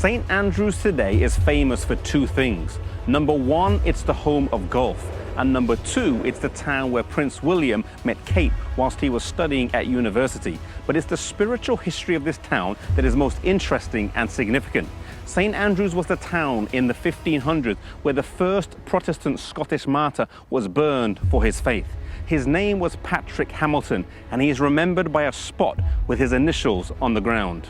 St. Andrews today is famous for two things. Number one, it's the home of golf. And number two, it's the town where Prince William met Kate whilst he was studying at university. But it's the spiritual history of this town that is most interesting and significant. St. Andrews was the town in the 1500s where the first Protestant Scottish martyr was burned for his faith. His name was Patrick Hamilton, and he is remembered by a spot with his initials on the ground.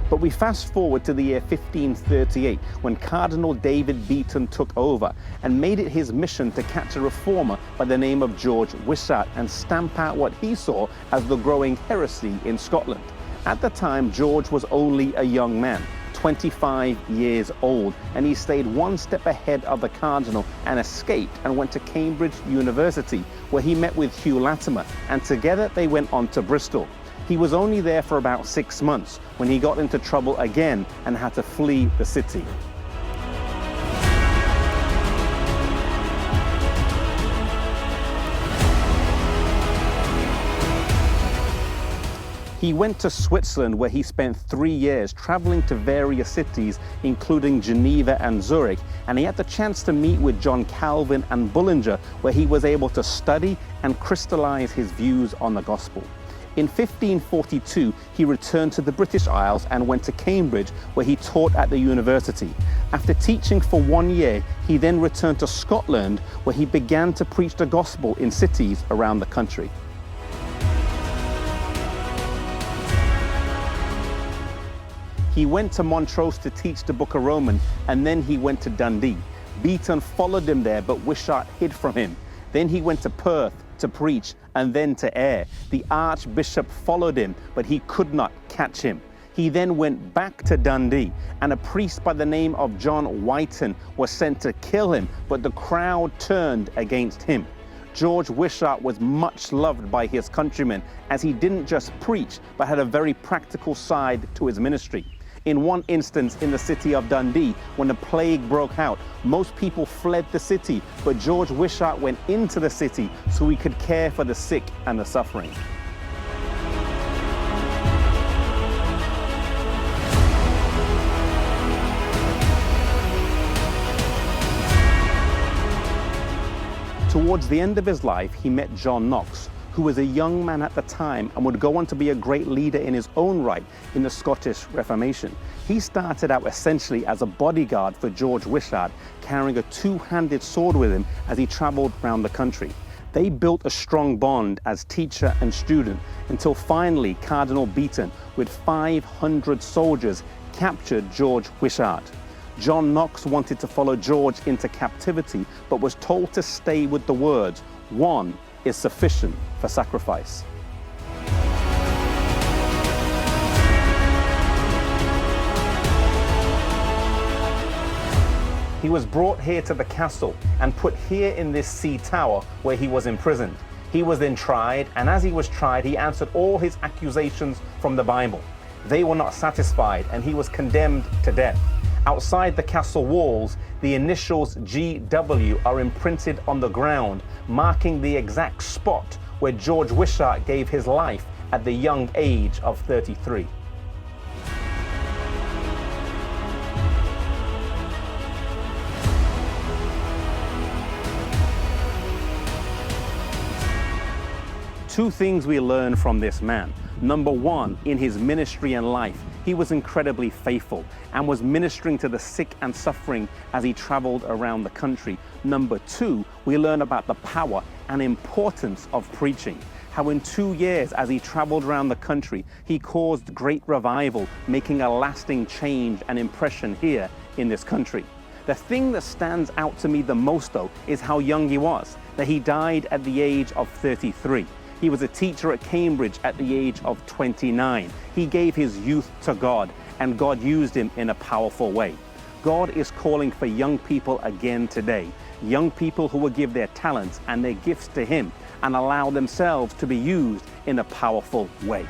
But we fast forward to the year 1538 when Cardinal David Beaton took over and made it his mission to catch a reformer by the name of George Wishart and stamp out what he saw as the growing heresy in Scotland. At the time, George was only a young man, 25 years old, and he stayed one step ahead of the cardinal and escaped and went to Cambridge University, where he met with Hugh Latimer, and together they went on to Bristol. He was only there for about 6 months when he got into trouble again and had to flee the city. He went to Switzerland, where he spent 3 years traveling to various cities, including Geneva and Zurich, and he had the chance to meet with John Calvin and Bullinger, where he was able to study and crystallize his views on the gospel. In 1542, he returned to the British Isles and went to Cambridge, where he taught at the university. After teaching for 1 year, he then returned to Scotland, where he began to preach the gospel in cities around the country. He went to Montrose to teach the Book of Romans, and then he went to Dundee. Beaton followed him there, but Wishart hid from him. Then he went to Perth to preach, and then to Ayr. The Archbishop followed him, but he could not catch him. He then went back to Dundee, and a priest by the name of John Whiten was sent to kill him, but the crowd turned against him. George Wishart was much loved by his countrymen, as he didn't just preach, but had a very practical side to his ministry. In one instance in the city of Dundee, when the plague broke out, most people fled the city, but George Wishart went into the city so he could care for the sick and the suffering. Towards the end of his life, he met John Knox, who was a young man at the time and would go on to be a great leader in his own right in the Scottish Reformation. He started out essentially as a bodyguard for George Wishart, carrying a two-handed sword with him as he traveled around the country. They built a strong bond as teacher and student until finally Cardinal Beaton, with 500 soldiers, captured George Wishart. John Knox wanted to follow George into captivity, but was told to stay with the words, "One is sufficient for sacrifice." He was brought here to the castle and put here in this sea tower where he was imprisoned. He was then tried, and as he was tried, he answered all his accusations from the Bible. They were not satisfied, and he was condemned to death. Outside the castle walls, the initials GW are imprinted on the ground, marking the exact spot where George Wishart gave his life at the young age of 33. Two things we learn from this man. Number one, in his ministry and life, he was incredibly faithful and was ministering to the sick and suffering as he traveled around the country. Number two, we learn about the power and importance of preaching. How in 2 years, as he traveled around the country, he caused great revival, making a lasting change and impression here in this country. The thing that stands out to me the most, though, is how young he was, that he died at the age of 33. He was a teacher at Cambridge at the age of 29. He gave his youth to God, and God used him in a powerful way. God is calling for young people again today, young people who will give their talents and their gifts to Him and allow themselves to be used in a powerful way.